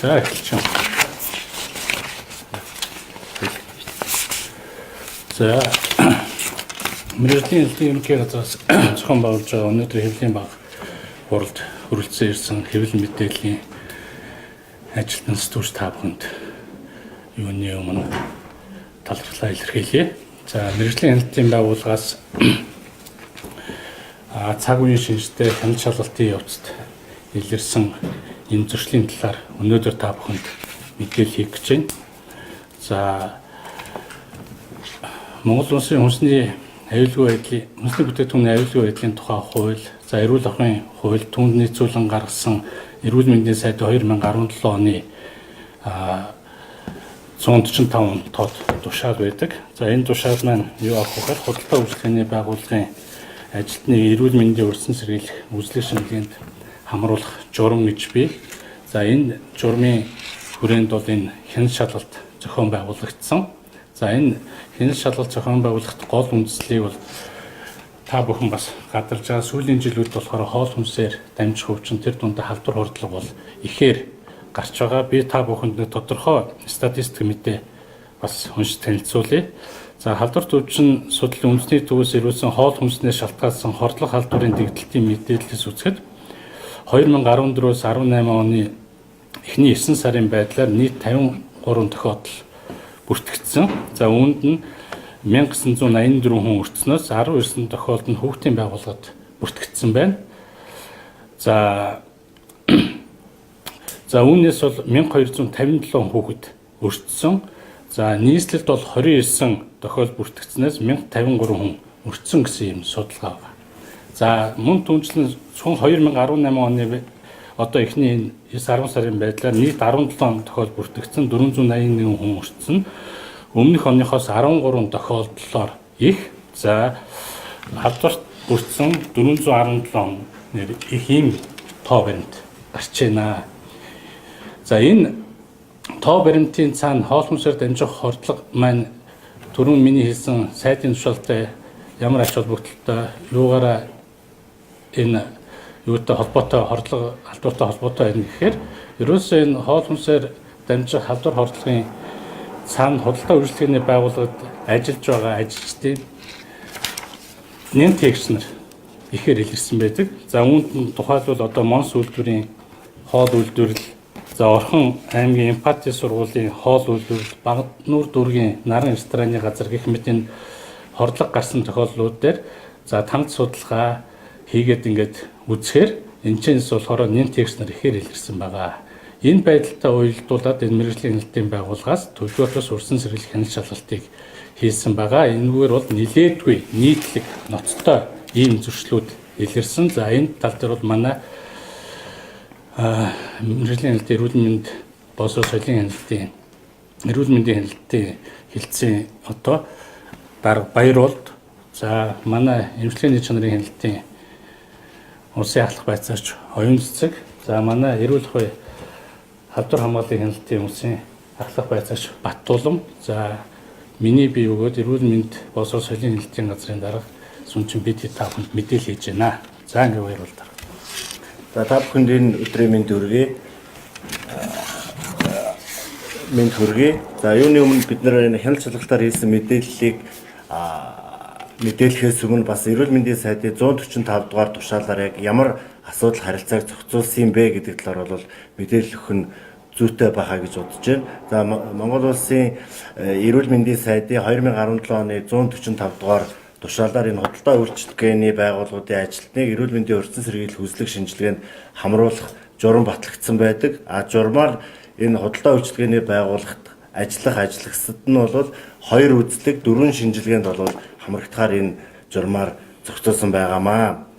За эхэлчихв. За мэргэжлийн хэлтийн ерөнхий газраас зохион байгуулж байгаа өнөөдрийн хэвлэлийн баг хуралд хүрэлцэн ирсэн хэвлэл мэдээллийн ажилтан сэтгүүлч та бүхэнд юуны өмнө талархлаа илэрхийлье. За мэргэжлийн хэлтийн байгууллагаас цаг үеийн шинжтэй хяналт шалгалтын явцад илэрсэн энэ зөрчлийн талаар өнөөдөр та бүхэнд мэдээлэл хийх гэж байна. За Монгол Улсын хүнсний аюулгүй байдлын хүнсний бүтээгдэхүүний аюулгүй байдлын тухай хууль, за эрүүл ахуйн хууль, түүнд нийцүүлэн гаргасан эрүүл мэндийн сайдын 2017 оны 145 тод тушаал байдаг. За энэ тушаал маань юу авах вэ? Худалдаа үйлчлэгээний байгууллагын ажилтны эрүүл мэндийн өрсөн сэргийлэх үзлэг шинжилгээнд хамруулах журам гэж бий. За энэ журмын хүрээнд бол энэ хяналт шалгалт зохион байгуулагдсан. За энэ хяналт шалгалт зохион байгуулахад гол үндслийг бол та бүхэн бас гадарж байгаа сүүлийн жилүүд болохоор хоол хүнсээр дамжих өвчин тэр дундаа халдвар хордлого бол ихээр гарч байгаа. Би та бүхэнд нэг тодорхой статистик мэдээ бас уншиж танилцуулъя. За халдвар өвчин судлалын үндэсний төвөөс ирүүлсэн хоол хүнснээс шалтгаалсан хордлого халдварын дэгдэлтийн мэдээллээс үзэхэд 2014-өөс 18 оны эхний 9 сарын байдлаар нийт 53 тохиолдол бүртгэгдсэн. За үүнд нь 1984 хүн өртснөөс 19 тохиолдолд нь хүүхдийн байгууллагад бүртгэгдсэн байна. За үүнээс бол 1257 хүүхэд өртсөн. За нийслэлд бол 29 тохиолдол бүртгэгдснээс 1053 хүн өртсөн гэсэн юм судалгаа байна. За мөн түнчлэн цун 2018 оны одоо эхний 9-10 сарын байдлаар нийт 17 тохиолдол бүртгэгдсэн 481 хүн өртсөн. Өмнөх оныхоос 13 тохиолдлоор их. За халдварт бүрдсэн 417 нэр их юм тоо баримт гарч байна. За энэ тоо баримтын цаана хоол хүнсээр дамжих хордлого маань түрүүн миний хэлсэн сайдын тушаалтай ямар ач холбогдолтой юугаараа энэ юутай холбоотой хордлого халдвартай холбоотой байна гэхээр ерөөсөө энэ хоол хүнсээр дамжих халдвар хордлогын цаана худалдаа үйлчлэгээний байгууллагад ажиллаж байгаа ажилчдын нэн тэгш нар ихээр илэрсэн байдаг. За үүнд нь тухайлбал одоо Монс үйлдвэрийн хоол үйлдвэрлэл, за Орхон аймгийн Эмпати сургуулийн хоол үйлдвэрлэл, Багднуур дүүргийн наран рестораны газар гэх мэт энэ хордлого гарсан тохиолдлууд дээр за тамд судалгаа хийгээд ингээд үзэхээр энэ чэнэс болохоор нэн тэгш нар ихээр илэрсэн байгаа. Энэ байдалтай уялдуулаад энэ мэргэжлийн хэлтийн байгууллагаас төлөвлөлтөс урьдчилан сэргийлэх хяналт шалгалтыг хийсэн байгаа. Энэгээр бол нилээдгүй нийтлэг ноцтой ийм зөрчлүүд илэрсэн. За энэ тал дээр бол манай мэргэжлийн хэлтийн эрүүл мэнд боловсрол соёлын хяналтын эрүүл мэндийн хяналтын хэлтсийн одоо дарга Баяролд, за манай эмчилгээний чанарын хяналтын улсын ахлах байцаагч оюун цэцэг, за манай эрүүл ахуй халдвар хамгааллын хяналтын улсын ахлах байцаагч Баттулам, за миний бие өгөөд эрүүл мэнд боловсрол соёлын хяналтын газрын дарга Сүнчин бид та бүхэнд мэдээлэл хийж байна. За ингэ баярлалаа. За та бүхэнд энэ өдрийн мэнд хүргэе. За юуны өмнө бид нэр энэ хяналт шалгалтаар хийсэн мэдээллийг мэдээлэхээс өмнө бас эрүүл мэндийн сайдын 145 дугаар тушаалаар яг ямар асуудал харилцааг зохицуулсан юм бэ гэдэг талаар бол мэдээлэл өгөх нь зүйтэй байхаа гэж бодож байна. За Монгол Улсын эрүүл мэндийн сайдын 2017 оны 145 дугаар тушаалаар энэ худалдаа үйлчлэгээний байгууллагуудын ажилтныг эрүүл мэндийн өрсөн сэргийлэх үзлэг шинжилгээнд хамруулах журам батлагдсан байдаг. Журмаар энэ худалдаа үйлчлэгээний байгууллагт ажиллах ажлагчдад нь бол 2 үзлэг 4 шинжилгээнд бол хамрагдахаар энэ журмаар зохицуулсан байгаамаа.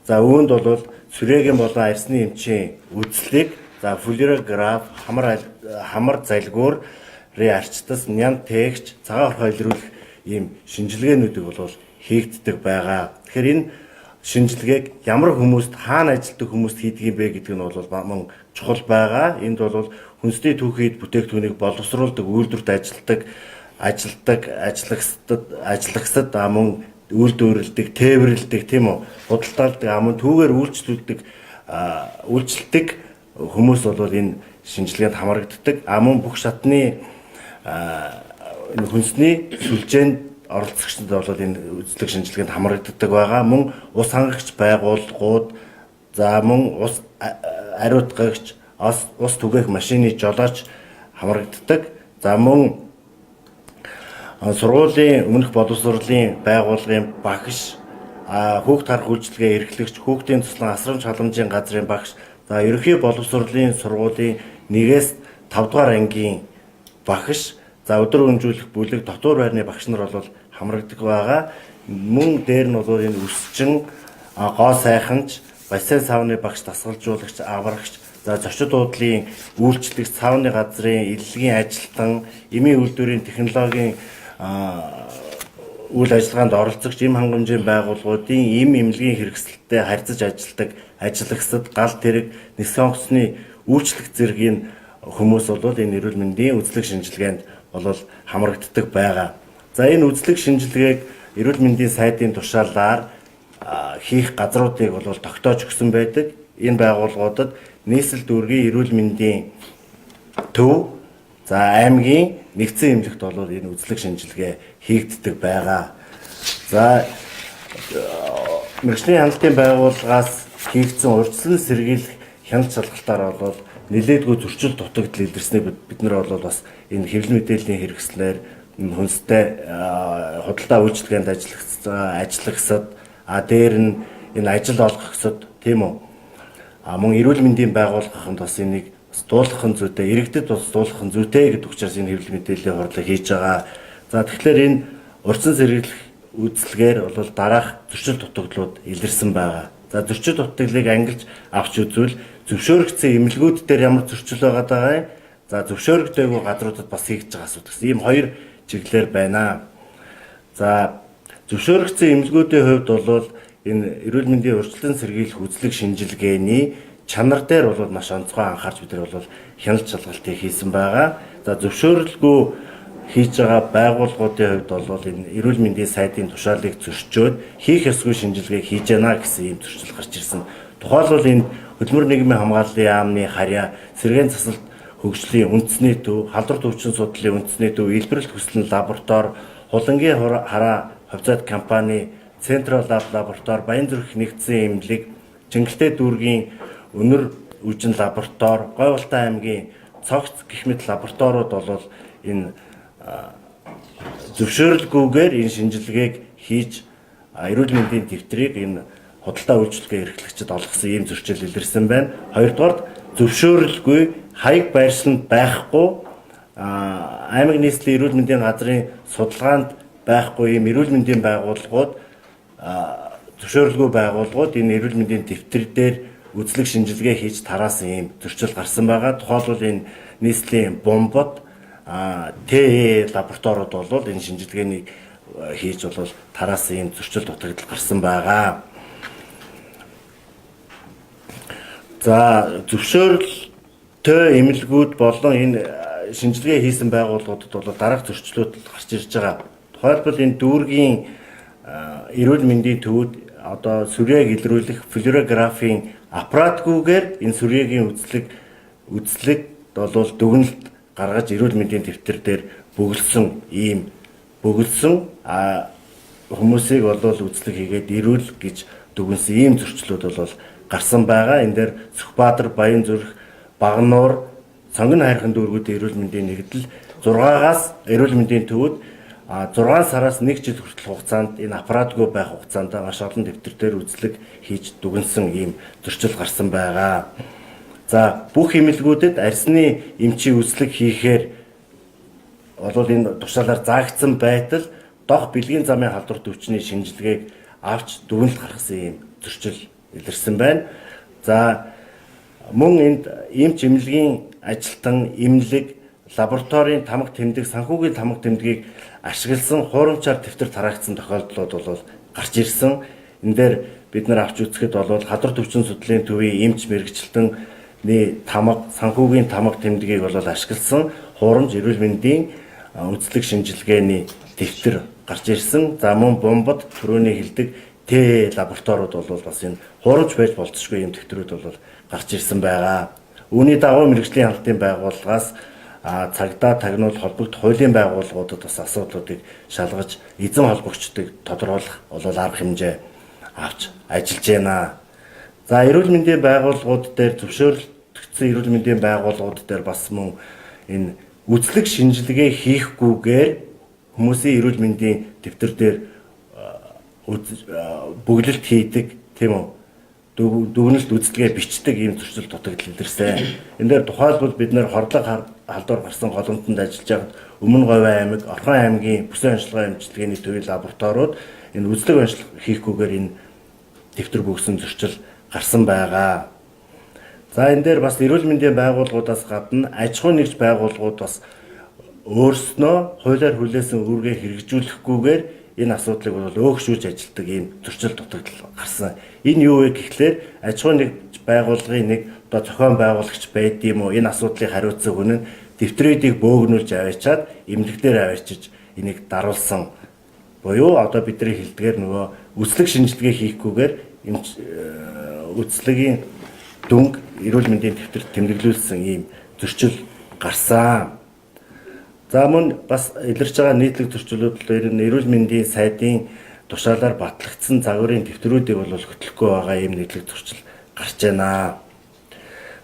За үүнд бол сүрээгийн болон арсны эмчийн үзлэг, за флюорограф, хамар залгуур, арчтас, нян тэгч, цагаан орхоо илрүүлэх ийм шинжилгээнүүдийг бол хийгддэг байгаа. Тэгэхээр энэ шинжилгээг ямар хүмүүст, хаана ажилладаг хүмүүст хийдэг юм бэ гэдэг нь бол мөн чухал байгаа. Энд бол хүнсний түүхийд бүтээгдэхүүнийг боловсруулдаг, үйлдвэрт ажилладаг ажлагчдад мөн үйлдвэрлэдэг, тээвэрлэдэг тийм үү? Худалдаалдаг, амун түүгээр үйлчлдэг хүмүүс бол энэ шинжилгээнд хамрагддаг. Амун бүх шатны энэ хүнсний сүлжээнд оролцогчдод бол энэ үзлэг шинжилгээнд хамрагддаг байгаа. Мөн ус хангагч байгууллагууд, за мөн ус ариутгагч, ус түгээх машины жолооч хамрагддаг. За мөн сургуулийн өмнөх боловсролын байгууллагын багш, хүүхд харах үйлчилгээ эрхлэгч, хүүхдийн туслан асрамж халамжийн газрын багш, за ерөнхий боловсролын сургуулийн 1-ээс 5 дугаар ангийн багш, за өдөр өнжүүлэх бүлэг дотор байрны багш нар бол хамрагддаг байгаа. Мөн дээр нь бол энэ өсчин, гоо сайханч, бассейн сауны багш, дасгалжуулагч, аврагч, за зочид дуудлын үйлчлэгч, сауны газрын илэргийн ажилтан, эмийн үйлдвэрийн технологийн үйл ажиллагаанд оролцогч, эм хангамжийн байгууллагуудын эм эмнэлгийн хэрэгсэлтэй харьцаж ажилладаг ажиллагчид, гал тэрэг, нисэх онгоцны үйлчлэг зэргийн хүмүүс бол энэ эрүүл мэндийн үзлэг шинжилгээнд бол хамрагддаг байгаа. За энэ үзлэг шинжилгээг эрүүл мэндийн сайдын тушаалаар хийх газруудыг бол тогтоож өгсөн байдаг. Энэ байгууллагуудад нийслэл дүүргийн эрүүл мэндийн төв, за аймгийн нэгдсэн эмнэлэгт бол энэ үзлэг шинжилгээ хийгддэг байгаа. За мэргэжлийн хяналтын байгууллагаас хийгдсэн урьдчилан сэргийлэх хяналт шалгалтаар бол нэлээдгүй зөрчил дутагдал илэрснээр бид нар бол бас энэ хэвлэл мэдээллийн хэрэгслээр хүнстэй худалдаа үйлчилгээнд ажиллагчид, дээр нь энэ ажил олгогчид тийм үү, мөн эрүүл мэндийн байгууллаганд бас энийг дуулахын зүйтэй, иргэдэд бас дуулахын зүйтэй гэдэг учраас энэ хэвлэл мэдээллийн хурлыг хийж байгаа. За тэгэхээр энэ урьдчилан сэргийлэх үйлчлэгээр бол дараах зөрчил дутагдлууд илэрсэн байгаа. За зөрчил дутагдлыг ангилж авч үзвэл зөвшөөрөгдсөн эмнэлгүүд дээр ямар зөрчил байгаа даа. За зөвшөөрөгдөөгүй газруудад бас хийгдэж байгаа асуудал гэсэн ийм хоёр чиглэлээр байна. За зөвшөөрөгдсөн эмнэлгүүдийн хувьд бол энэ эрүүл мэндийн урьдчилан сэргийлэх үзлэг шинжилгээний чанар дээр бол маш онцгой анхаарч бид нар бол хяналт шалгалтыг хийсэн байгаа. За зөвшөөрлгүй хийж байгаа байгууллагуудын хувьд бол энэ эрүүл мэндийн сайдын тушаалыг зөрчөөд хийх ёсгүй шинжилгээг хийж яана гэсэн ийм зөрчил гарч ирсэн. Тухайлбал энэ хөдөлмөр нийгмийн хамгааллын яамны харьяа, сэргээн засалт хөгжлийн үндэсний төв, халдвар төвчин судлалын үндэсний төв, илбэрэлт хүслэн лаборатори, хулангийн хараа хувьцаат компани, Централ лаборатори, Баянзүрх нэгдсэн эмнэлэг, Чингэлтэй дүүргийн өнөр үжин лаборатори, Гойволтой аймгийн цогц гэх мэт лабораториуд бол энэ зөвшөөрлгүйгээр энэ шинжилгээг хийж эрүүл мэндийн дэвтрийг энэ худалдаа үйлчилгээ эрхлэгчид олгосон ийм зөрчил илэрсэн байна. Хоёрдугаар зөвшөөрлгүй хаяг байршилд байхгүй аймаг нийслэлийн эрүүл мэндийн газрын судалгаанд байхгүй ийм эрүүл мэндийн байгууллагууд, зөвшөөрлгүй байгууллагууд энэ эрүүл мэндийн дэвтэр дээр үзлэг шинжилгээ хийж тараасан ийм зөрчил гарсан байгаа. Тухайлбал энэ нийслэлийн бомбод ТЭ лабораториуд бол энэ шинжилгээнийг хийж бол тараасан ийм зөрчил дутагдал гарсан байгаа. За зөвшөөрлөлтөө эмнэлгүүд болон энэ шинжилгээ хийсэн байгууллагуудад бол дараах зөрчлүүд гарч ирж байгаа. Тухайлбал энэ дүүргийн эрүүл мэндийн төвд одоо сүрьеэг илрүүлэх флюорографийн аппаратгүйгээр энэ сүрьегийн үзлэг бол дүгнэлт гаргаж эрүүл мэндийн дэвтэр дээр бөглөсөн хүмүүсийг бол үзлэг хийгээд эрүүл гэж дүгнсэн ийм зөрчлүүд бол гарсан байгаа. Энэ дээр Сүхбаатар, Баянзүрх, Багнуур, Сонгон хайрхан дүүргүүдийн эрүүл мэндийн нэгдэл 6-аас эрүүл мэндийн төвд 6 сараас 1 жил хүртэл хугацаанд энэ аппаратгүй байх хугацаанд маш олон дэвтэр дээр үзлэг хийж дүгнсэн ийм зөрчил гарсан байгаа. За бүх эмнэлгүүдэд арсны эмчийн үзлэг хийхээр бол энэ тушаалаар заагдсан байтал дох бэлгийн замын халдвар төвчний шинжилгээг авч дүгнэлт гаргасан ийм зөрчил илэрсэн байна. За мөн энд эмч эмнэлгийн ажилтан, эмнэлэг, лабораторийн тамга тэмдэг, санхүүгийн тамга тэмдгийг ашигласан хуурамчаар дэвтэр тараагдсан тохиолдлууд бол гарч ирсэн. Энэ дээр бид нар авч үзэхэд бол халдвар төвчин судлалын төвийн эмч мэрэгчлэлтний тамга, санхүүгийн тамга тэмдгийг бол ашигласан хуурамч эрүүл мэндийн үзлэг шинжилгээний дэвтэр гарч ирсэн. За мөн Бомбод түрүүний хэлдэг Т лабораториуд бол бас энэ хуурамч байж болцсохгүй юм тэмдэгтрүүд бол гарч ирсэн байгаа. Үүний дагуу мэрэгжлийн хяналтын байгууллагаас цагдаа тагнуул холбогдох хуулийн байгууллагуудад бас асуудлуудыг шалгаж эзэн холбогчдыг тодорхойлох бол арга хэмжээ авч ажиллаж байна. За эрүүл мэндийн байгууллагууд дээр зөвшөөрлөгдсөн эрүүл мэндийн байгууллагууд дээр бас мөн энэ үзлэг шинжилгээ хийхгүйгээр хүмүүсийн эрүүл мэндийн дэвтэр дээр бүглэлт хийдэг тийм үү? Дүгнэлт үзлэгээ бичдэг ийм зөрчил дутагдал илэрсэн. Энэ дээр тухайлбал бид нэр хордлого халдвар гарсан голомтонд ажиллаж байгаад Өмнө Говь аймаг, Орхон аймгийн бүсийн онцлогын эмчилгээний төвийн лабораториуд энэ үзлэг онцлог хийхгүйгээр энэ дэвтэр бүгсэн зөрчил гарсан байгаа. За энэ дээр бас эрүүл мэндийн байгууллагуудаас гадна аж ахуйн нэгж байгууллагууд бас өөрснөө хуулиар хүлээсэн үүргээ хэрэгжүүлэхгүйгээр энэ асуудлыг бол өөгшүүлж ажилтдаг ийм зөрчил дутагдал гарсан. Энэ юу вэ гэхлээр аж ахуйн нэгж байгууллагын нэг одоо зохион байгуулагч байдığım уу энэ асуудлыг хариуцсан хүн нь дэвтрүүдийг бөөгнүүлж аваачаад эмнэлгээр аваачиж энийг даруулсан. Буюу одоо бидний хэлдгээр нөгөө үзлэг шинжилгээ хийхгүйгээр үзлэгийн дүнг эрүүл мэндийн дэвтэрт тэмдэглүүлсэн ийм зөрчил гарсан. За мөн бас илэрч байгаа нийтлэг зөрчилүүд нь эрүүл мэндийн сайдын тушаалаар батлагдсан загварын дэвтрүүдийг бол хөтлөхгүй байгаа ийм нийтлэг зөрчил гарч байна.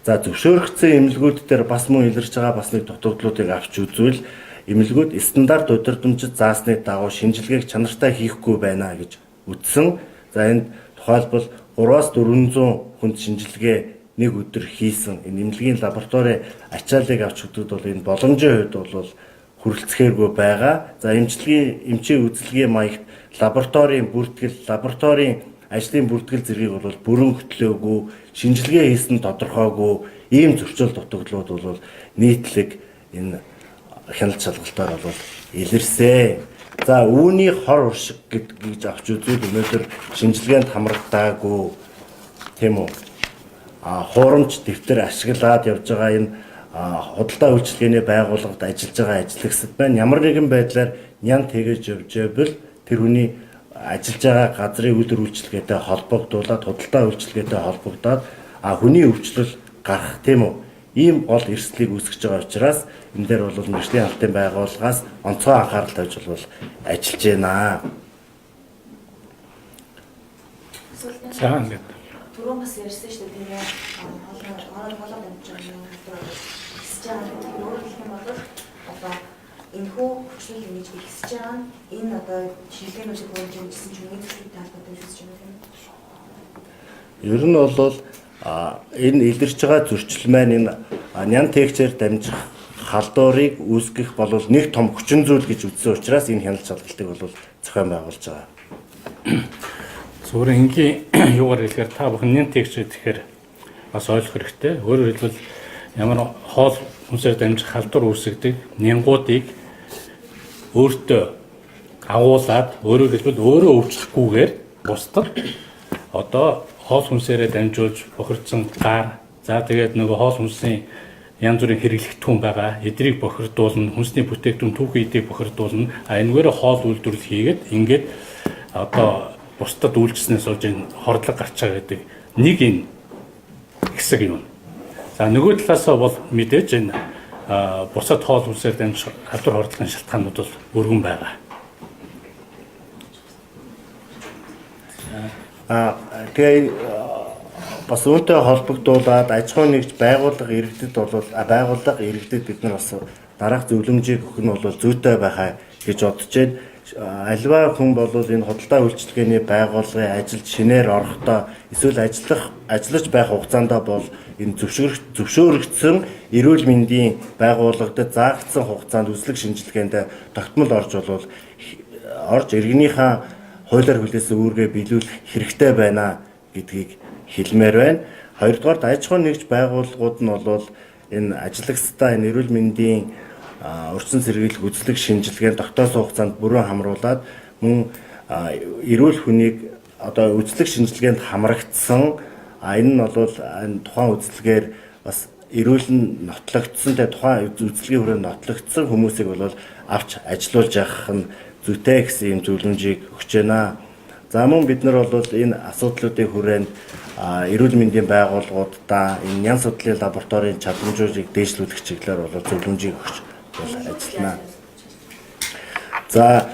За зөвшөөрөгдсөн эмнэлгүүд дээр бас мөн илэрч байгаа бас нэг дутагдлуудыг авч үзвэл эмнэлгүүд стандарт удирдамжид заасныг дагуу шинжилгээг чанартай хийхгүй байна гэж үздсэн. За энд тухайлбал 3-аас 400 хүнд шинжилгээ нэг өдөр хийсэн энэ эмнэлгийн лаборатори ачааллыг авч үзэхэд бол энэ боломжийн хувьд бол хүрэлцэхээргүй байгаа. За эмчийн үзэлгийн маягт лабораторийн бүртгэл, лабораторийн ажлын бүртгэл зэргийг бол бүрэн хөтлөөгүй, шинжилгээ хийсэн тодорхойгүй ийм зөрчил дутагдлууд бол нийтлэг энэ хяналт шалгалтаар бол илэрсэн. За үүний хор уршиг гэж авч үзвэл өнөөдөр шинжилгээнд хамрагдаагүй тийм үү? Хуурамч дэвтэр ашиглаад явж байгаа энэ худалдаа үйлчилгээний байгууллагад ажиллаж байгаа ажиллагчид байна. Ямар нэгэн байдлаар нян тэгэж явж байвал тэр хүний ажиллаж байгаа газрын үйлдвэр үйлчилгээтэй холбогдуулаад худалдаа үйлчилгээтэй холбогдоод хүний өвчлөл гарах тийм үү? Ийм гол эрсдлийг үүсгэж байгаа учраас энэ дээр бол мэргэжлийн хяналтын байгууллагаас онцгой анхаарал тавьж бол ажиллаж байна. За ингээд түрүүн бас ярьсан шүү дээ тийм ээ хоолой дамжиж байгаа хэсэж байгаа өөрөөр хэлэх юм бол одоо энэ хүү хүчлэл ингэж ихсэж байгаа нь энэ одоо шилжээнүүдийг хөрж өгсөн чинь нэг зүйл талбартай үүсэж байгаа юм. Ер нь бол энэ илэрч байгаа зөрчил маань энэ нян техчээр дамжих халдварыг үүсгэх бол нэг том хүчин зүйл гэж үзсэн учраас энэ хяналт шалгалтыг бол зохион байгуулж байгаа. Зүгээр энгийн юугаар хэлэхээр та бүхэн нян техч гэхээр бас ойлгох хэрэгтэй. Өөрөөр хэлбэл ямар хоол хүнсээр дамжих халдвар үүсгдэг нянгуудыг өөртөө агуулад өөрөөр хэлбэл өөрөө өвчлөхгүйгээр бусдад одоо хоол хүнсээрээ дамжуулж бохирдсон гар за тэгээд нөгөө хоол хүнсийн янз бүрийн хэрэглэгдэхүүн байгаа эдрийг бохирдуулна хүнсний бүтээгдэхүүн түүхэн эдийг бохирдуулна энэгээр хоол үйлдвэрлэл хийгээд ингээд одоо бусдад үйлчлснээс болж энэ хордлого гарч байгаа гэдэг нэг энэ хэсэг юм. За нөгөө талаасаа бол мэдээж энэ бусад хоол хүнсээр дамжих халдвар хордлогын шалтгаанууд бол өргөн байгаа. Тэгээ бас үүнтэй холбогдуулаад аж ахуйн нэгж байгууллага иргэдэд бид нар бас дараах зөвлөмжийг өгөх нь бол зүйтэй байхаа гэж бодож байна. Альва хүн бол энэ худалдаа үйлчилгээний байгууллагын ажилд шинээр орохдоо эсвэл ажиллаж байх хугацаанд бол энэ зөвшөөрөгдсөн эрүүл мэндийн байгууллагад заагдсан хугацаанд үзлэг шинжилгээнд тогтмол орж иргэнийхээ хуулиар хүлээсэн үүргээ биелүүлэх хэрэгтэй байна гэдгийг хэлмээр байна. Хоёрдугаар аж ахуйн нэгж байгууллагууд нь бол энэ ажиллагчдаа энэ эрүүл мэндийн урьдчилан сэргийлэх үзлэг шинжилгээнд тогтоосон хугацаанд бүрэн хамруулад мөн эрүүл хүнийг одоо үзлэг шинжилгээнд хамрагдсан энэ нь бол тухайн үзлэгээр бас эрүүл нь нотлогдсон тухайн үзлэгийн хүрээнд нотлогдсон хүмүүсийг бол авч ажилуулж явах нь зүйтэй гэсэн юм зөвлөмжийг өгч байна. За мөн бид нар бол энэ асуудлуудын хүрээнд эрүүл мэндийн байгууллагуудаа энэ нян судлалын лабораторийн чадамжуудыг дээшлүүлэх чиглэлээр бол зөвлөмжийг өгч ажиллана. За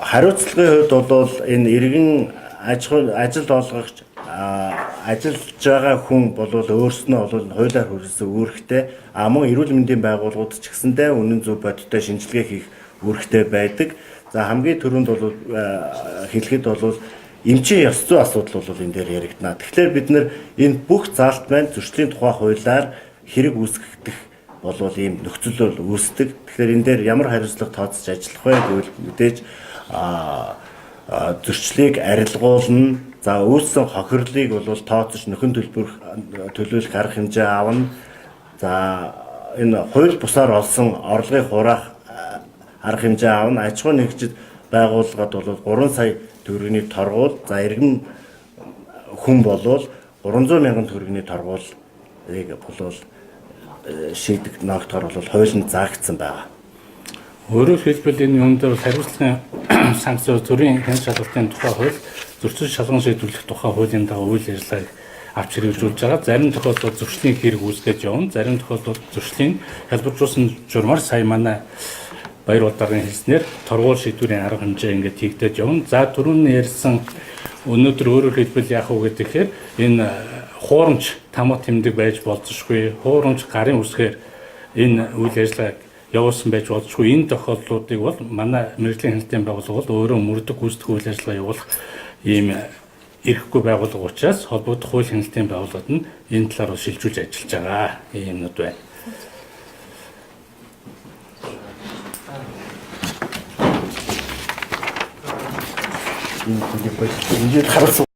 хариуцлагын хувьд бол энэ иргэн ажилд олгогч ажиллаж байгаа хүн бол өөрснөө бол хуулиар хүрээсэн үүрэгтэй мөн эрүүл мэндийн байгууллагууд ч гэсэндээ үнэн зөв бодиттой шинжилгээ хийх үүрэгтэй байдаг. За хамгийн түрүүнд бол хэлэхэд бол эмчийн ёс зүйн асуудал бол энэ дээр яригдана. Тэгэхээр бид нар энэ бүх заалт маань зөрчлийн тухай хуулиар хэрэг үүсгэх бол ийм нөхцөл бол үүсдэг. Тэгэхээр энэ дээр ямар хариуцлага тооцож ажиллах вэ гэвэл мэдээж зөрчлийг арилгуулна. За үүссэн хохирлыг бол тооцож нөхөн төлөвлөх арга хэмжээ авна. За энэ хууль бусаар олсон орлогыг хураах арга хэмжээ авна. Аж ахуй нэгжид байгууллагад бол 3 сая төгрөгийн торгуул, за иргэн хүн болвол 300 мянган төгрөгийн торгуулыг бол шийдэх ногтохоор бол хуулинд заагдсан байгаа. Өөрөөр хэлбэл энэ юм дээр хариуцлагын санкц төрийн хэн шалгалтын тухай хууль, зөрчил шалган шийдвэрлэх тухай хуулийн дагуу үйл ажиллагааг авч хэрэгжүүлж байгаа. Зарим тохиолдолд зөрчлийн хэрэг үүсгэж явна. Зарим тохиолдолд зөрчлийн хэлбэржүүлсэн журмаар сая манай баяр удаарын хэлснээр торгуул шийдвэрийн арга хэмжээ ингээд хийгдэж явна. За түрүүн ярьсан өнөөдөр өөрөөр хэлбэл яах вэ гэхээр энэ хуурамч тамга тэмдэг байж болзошгүй, хуурамч гарын үсгээр энэ үйл ажиллагааг явуулсан байж болзошгүй. Энэ тохиолдлуудыг бол манай мэргэжлийн хяналтын байгууллага бол өөрөө мөрдөх гүйцэтгэх үйл ажиллагаа явуулах ийм эрхгүй байгууллага учраас холбогдох хууль хяналтын байгууллагад нь энэ талаар шилжүүлж ажиллаж байгаа юмнууд байна. Энэ